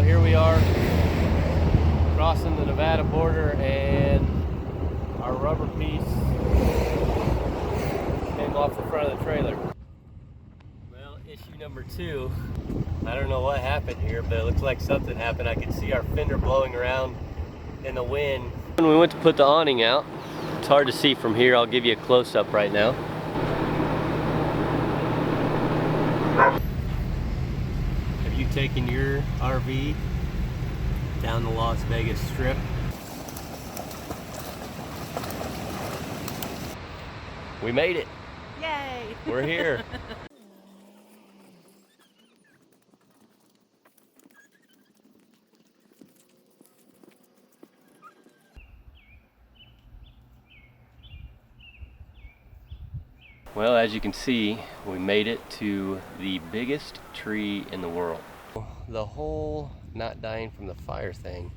Here we are crossing the Nevada border, and our rubber piece came off the front of the trailer. Well, issue number 2, I don't know what happened here, but it looks like something happened. I could see our fender blowing around in the wind. When we went to put the awning out, it's hard to see from here. I'll give you a close-up right now. Have you taken your RV down the Las Vegas Strip? We made it. Yay! We're here. Well, as you can see, we made it to the biggest tree in the world. The whole not dying from the fire thing.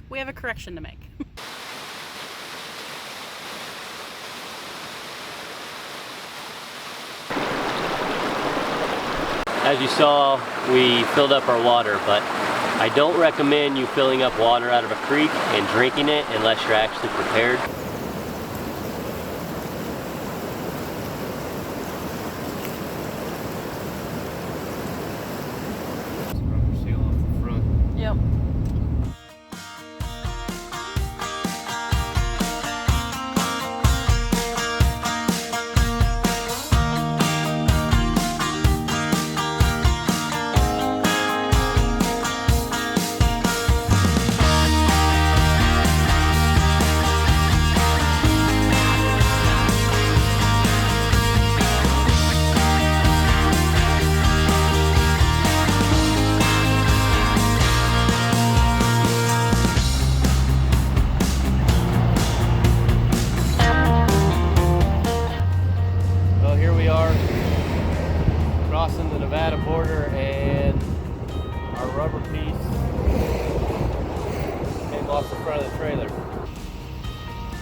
We have a correction to make. As you saw, we filled up our water, but I don't recommend you filling up water out of a creek and drinking it unless you're actually prepared. Rubber seal off the front. Yep. Crossing the Nevada border, and our rubber piece came off the front of the trailer.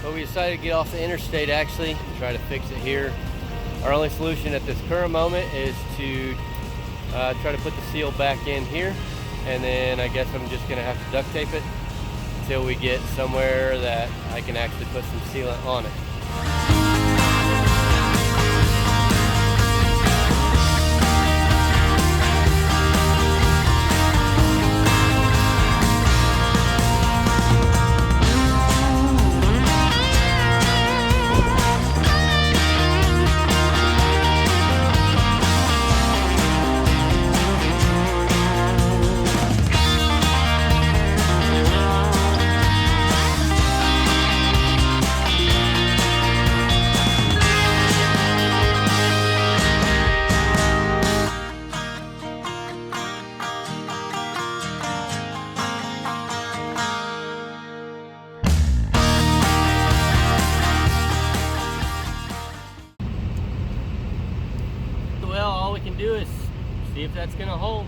So we decided to get off the interstate actually and try to fix it here. Our only solution at this current moment is to try to put the seal back in here, and then I guess I'm just gonna have to duct tape it until we get somewhere that I can actually put some sealant on it. Well, all we can do is see if that's gonna hold.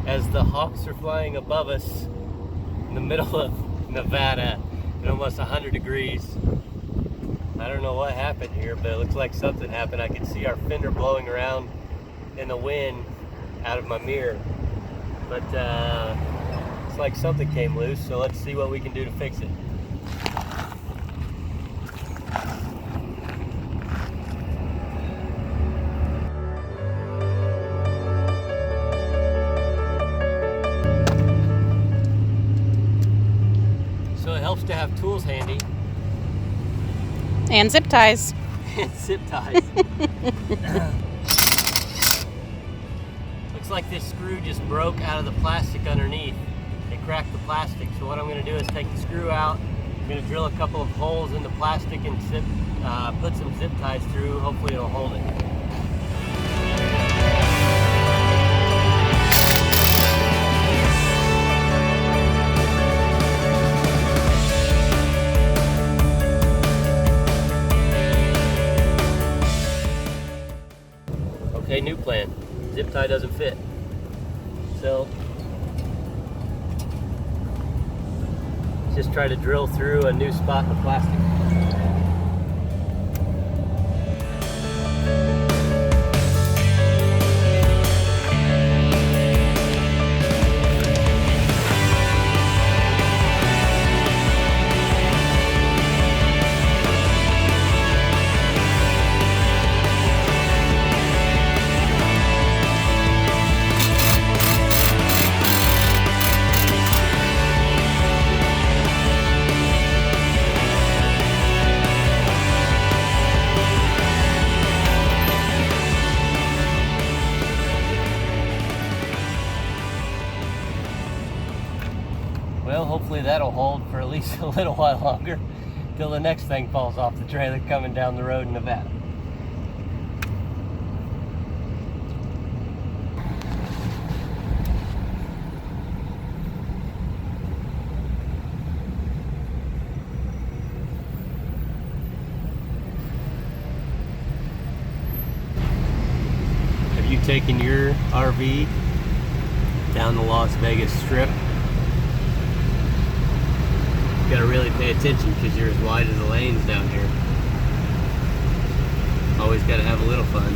As the hawks are flying above us in the middle of Nevada at almost 100 degrees. I don't know what happened here, but it looks like something happened. I could see our fender blowing around in the wind out of my mirror. But it's like something came loose, so let's see what we can do to fix it. So it helps to have tools handy. And zip ties. Zip ties. Looks like this screw just broke out of the plastic underneath. It cracked the plastic. So what I'm going to do is take the screw out. I'm going to drill a couple of holes in the plastic and put some zip ties through. Hopefully it'll hold it. Okay, new plan. zip tie doesn't fit. So just try to drill through a new spot in the plastic. Well, hopefully that'll hold for at least a little while longer till the next thing falls off the trailer coming down the road in Nevada. Have you taken your RV down the Las Vegas Strip? You gotta really pay attention because you're as wide as the lanes down here. Always gotta have a little fun.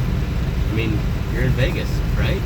I mean, you're in Vegas, right?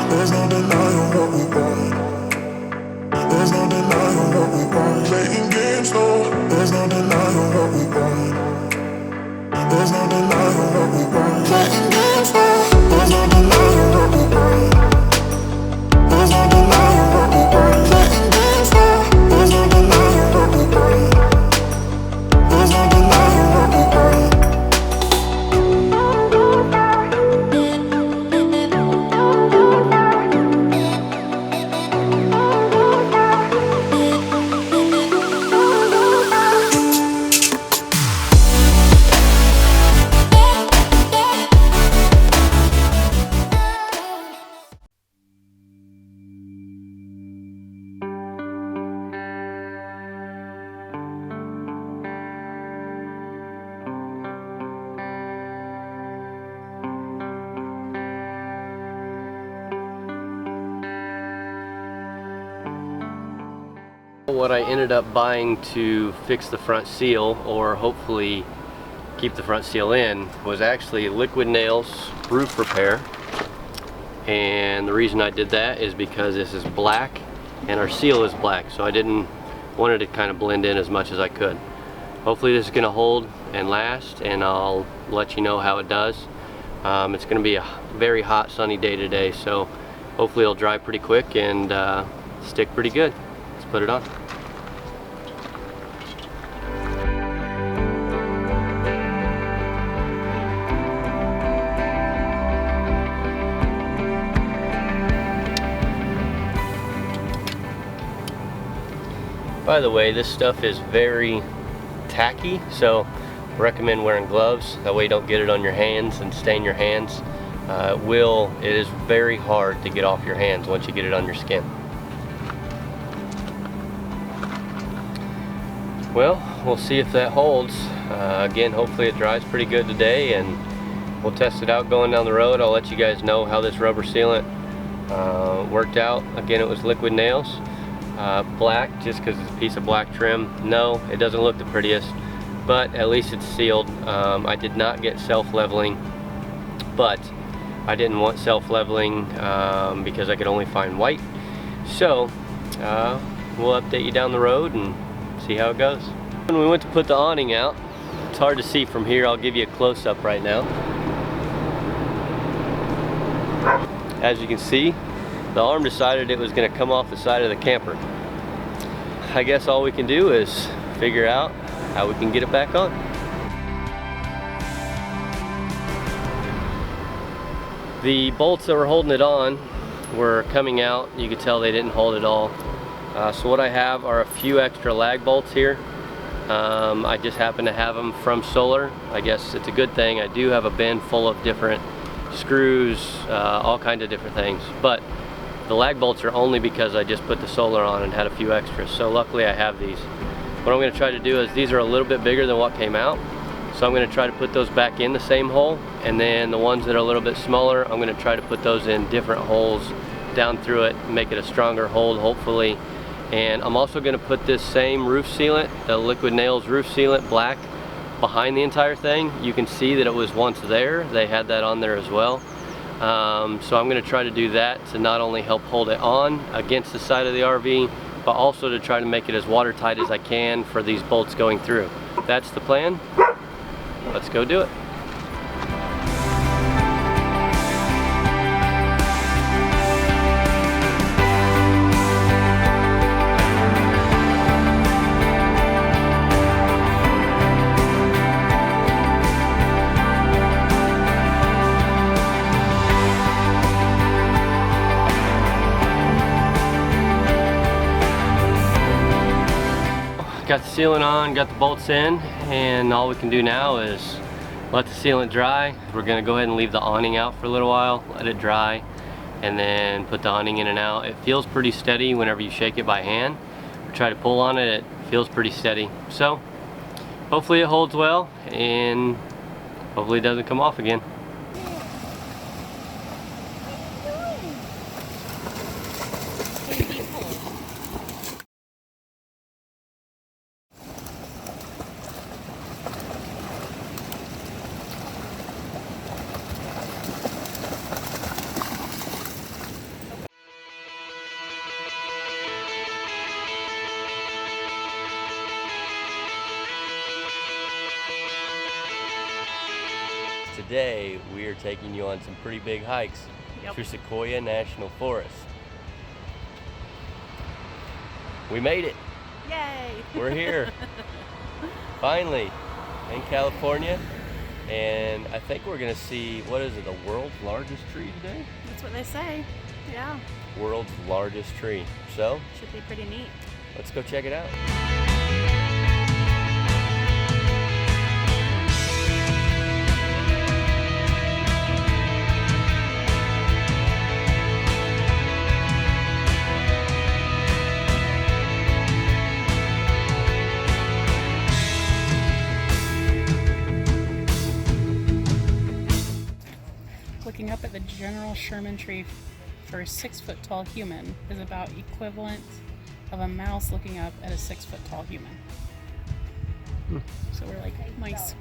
There's no denying what we want. There's no denying what we want. Playing games, no. There's no denying what we want. There's no denying what we want. Playing games, no. There's no denying what we want. There's no denying what we want. Playing games, no. There's no denying what we want. There's no denying what we want. What I ended up buying to fix the front seal, or hopefully keep the front seal in, was actually liquid nails roof repair. And the reason I did that is because this is black and our seal is black, so I didn't want it to kind of blend in as much as I could. Hopefully this is going to hold and last, and I'll let you know how it does. It's going to be a very hot sunny day today, so hopefully it'll dry pretty quick and stick pretty good. Let's put it on. By the way, this stuff is very tacky, so recommend wearing gloves. That way you don't get it on your hands and stain your hands. It is very hard to get off your hands once you get it on your skin. Well, we'll see if that holds. Again, hopefully it dries pretty good today, and we'll test it out going down the road. I'll let you guys know how this rubber sealant worked out. Again, it was liquid nails, black, just because it's a piece of black trim. No, it doesn't look the prettiest, but at least it's sealed. I did not get self-leveling, but I didn't want self-leveling because I could only find white. So we'll update you down the road and see how it goes. When we went to put the awning out, it's hard to see from here. I'll give you a close-up right now. As you can see, the arm decided it was going to come off the side of the camper. I guess all we can do is figure out how we can get it back on. The bolts that were holding it on were coming out. You could tell they didn't hold it all. So what I have are a few extra lag bolts here. I just happen to have them from Solar. I guess it's a good thing. I do have a bin full of different screws, all kinds of different things. But the lag bolts are only because I just put the Solar on and had a few extras. So luckily I have these. What I'm going to try to do is, these are a little bit bigger than what came out. So I'm going to try to put those back in the same hole. And then the ones that are a little bit smaller, I'm going to try to put those in different holes down through it, make it a stronger hold hopefully. And I'm also going to put this same roof sealant, the Liquid Nails roof sealant, black, behind the entire thing. You can see that it was once there. They had that on there as well. So I'm going to try to do that to not only help hold it on against the side of the RV, but also to try to make it as watertight as I can for these bolts going through. That's the plan. Let's go do it. Got the sealant on, got the bolts in, and all we can do now is let the sealant dry. We're gonna go ahead and leave the awning out for a little while, let it dry, and then put the awning in and out. It feels pretty steady whenever you shake it by hand. Try to pull on it, it feels pretty steady. So hopefully it holds well, and hopefully it doesn't come off again. Today we are taking you on some pretty big hikes through Sequoia National Forest. We made it! Yay! We're here! Finally! In California. And I think we're gonna see, what is it, the world's largest tree today? That's what they say. Yeah. World's largest tree. So, should be pretty neat. Let's go check it out. Looking up at the general Sherman tree for a 6-foot tall human is about equivalent of a mouse looking up at a 6-foot tall human. So we're like mice.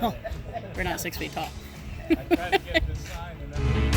Oh, we're not 6 feet tall. I tried to get the sign and then...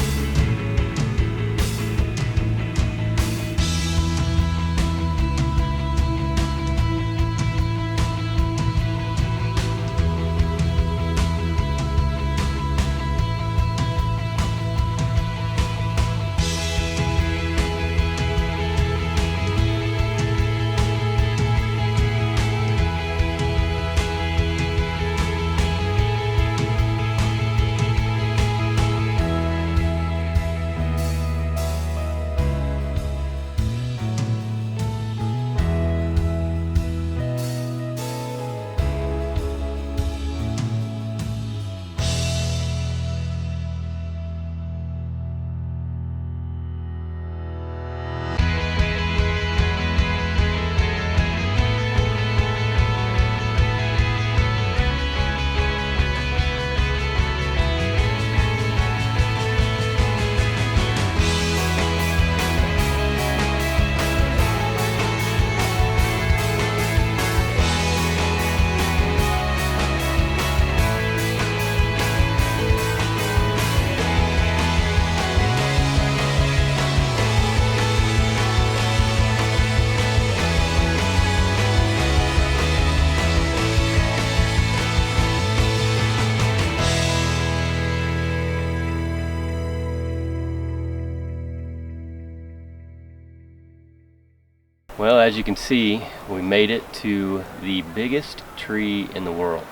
Well, as you can see, we made it to the biggest tree in the world.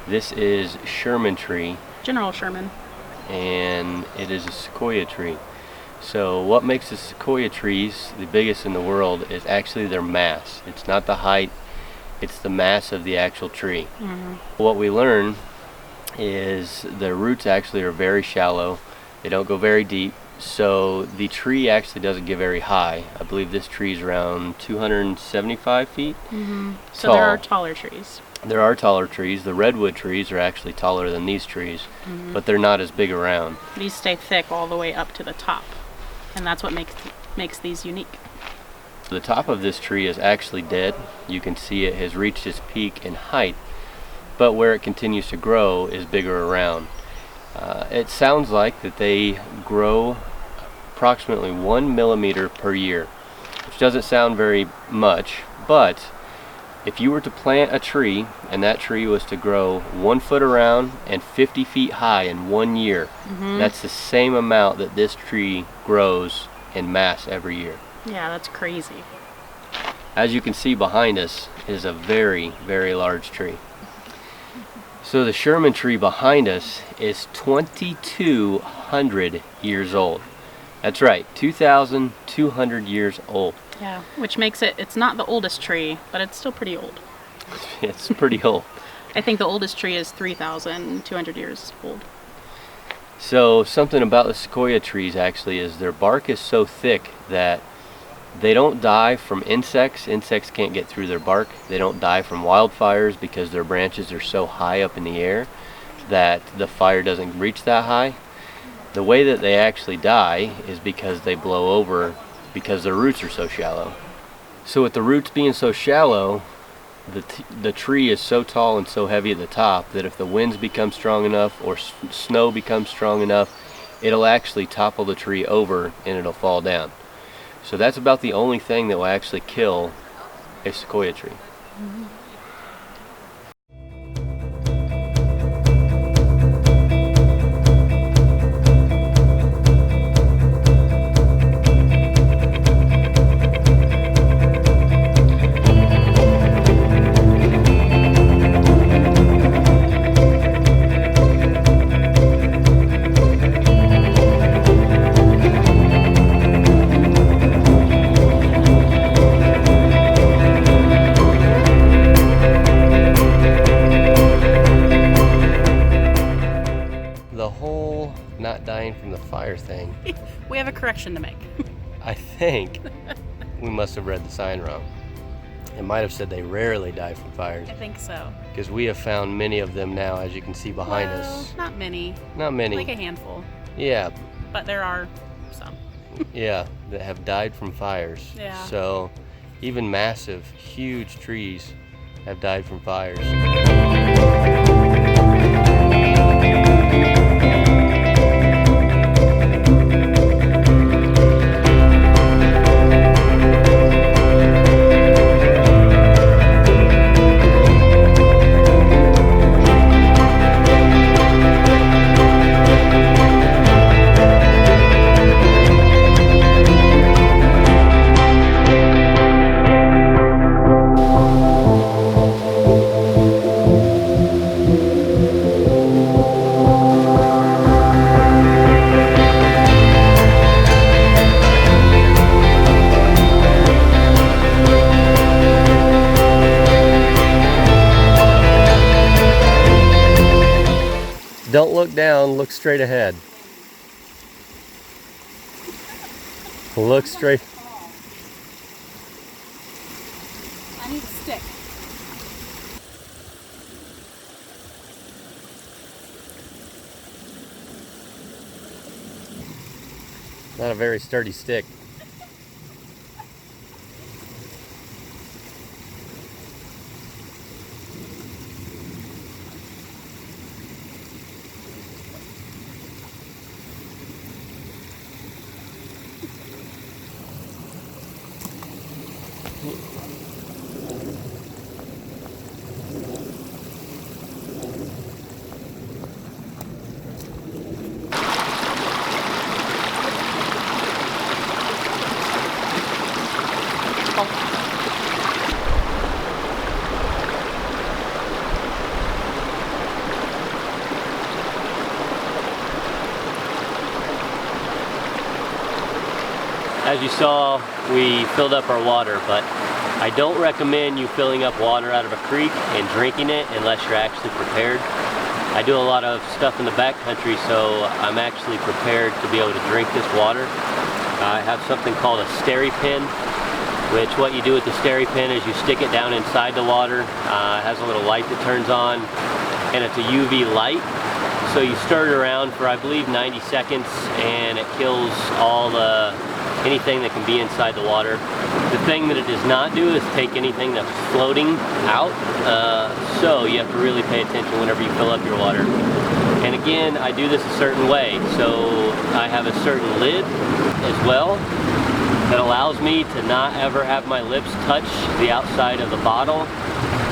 This is Sherman tree, General Sherman. and it is a sequoia tree. So what makes the sequoia trees the biggest in the world is actually their mass. It's not the height, it's the mass of the actual tree. What we learn is the roots actually are very shallow. They don't go very deep. So the tree actually doesn't get very high. I believe this tree is around 275 feet So tall. there are taller trees. There are taller trees. The redwood trees are actually taller than these trees, but they're not as big around. These stay thick all the way up to the top, and that's what makes these unique. The top of this tree is actually dead. You can see it has reached its peak in height, but where it continues to grow is bigger around. It sounds like that they grow approximately 1 millimeter per year, which doesn't sound very much, but if you were to plant a tree and that tree was to grow 1 foot around and 50 feet high in 1 year, that's the same amount that this tree grows in mass every year. Yeah, that's crazy. As you can see behind us is a very, very large tree. So the Sherman tree behind us is 2,200 years old. That's right, 2,200 years old. Yeah, which makes it's not the oldest tree, but it's still pretty old. It's pretty old. I think the oldest tree is 3,200 years old. So something about the sequoia trees actually is their bark is so thick that they don't die from insects. Insects can't get through their bark. They don't die from wildfires because their branches are so high up in the air that the fire doesn't reach that high. The way that they actually die is because they blow over because their roots are so shallow. So with the roots being so shallow, the tree is so tall and so heavy at the top that if the winds become strong enough or snow becomes strong enough, it'll actually topple the tree over and it'll fall down. So that's about the only thing that will actually kill a sequoia tree. The whole not dying from the fire thing, We have a correction to make. I think we must have read the sign wrong. It might have said they rarely die from fires, I think so. because we have found many of them now, as you can see behind us. Not many. Not many. Like a handful. Yeah, But there are some. yeah, that have died from fires. Yeah. So even massive, huge trees have died from fires. Don't look down, look straight ahead. Look straight. I need a stick. Not a very sturdy stick. as you saw, we filled up our water, but I don't recommend you filling up water out of a creek and drinking it unless you're actually prepared. I do a lot of stuff in the backcountry, so I'm actually prepared to be able to drink this water. I have something called a steri pin, which what you do with the steri pin is you stick it down inside the water. It has a little light that turns on, and it's a UV light. So you stir it around for, I believe, 90 seconds, and it kills all anything that can be inside the water. The thing that it does not do is take anything that's floating out, so you have to really pay attention whenever you fill up your water. And again, I do this a certain way, so I have a certain lid as well that allows me to not ever have my lips touch the outside of the bottle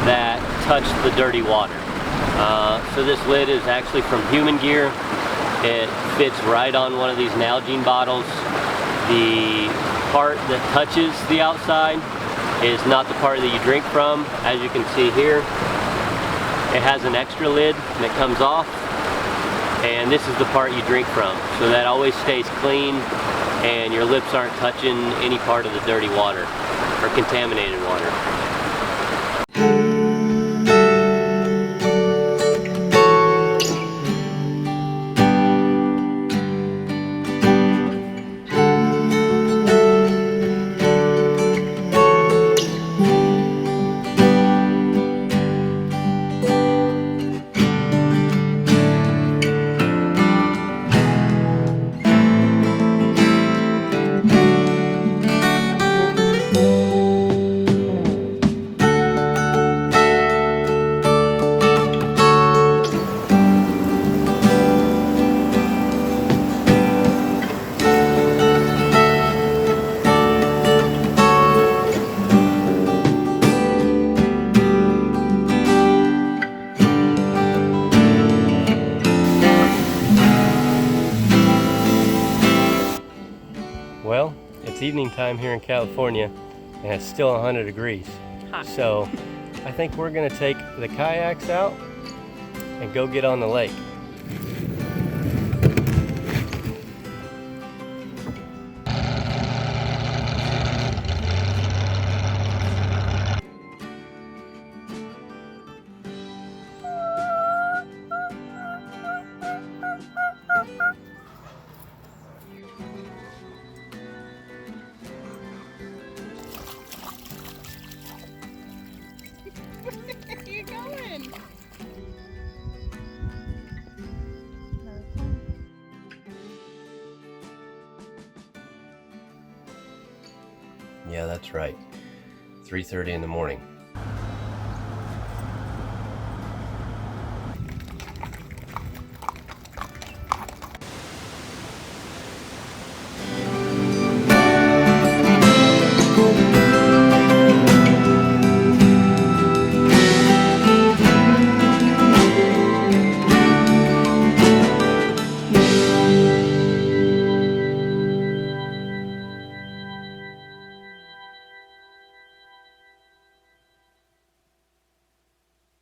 that touch the dirty water. So this lid is actually from Human Gear. It fits right on one of these Nalgene bottles. The part that touches the outside is not the part that you drink from. As you can see here, it has an extra lid that comes off, and this is the part you drink from. So that always stays clean, and your lips aren't touching any part of the dirty water or contaminated water. Well, it's evening time here in California, and it's still 100 degrees. Hot. So I think we're gonna take the kayaks out and go get on the lake. Where are you going? Yeah, that's right. 3:30 in the morning.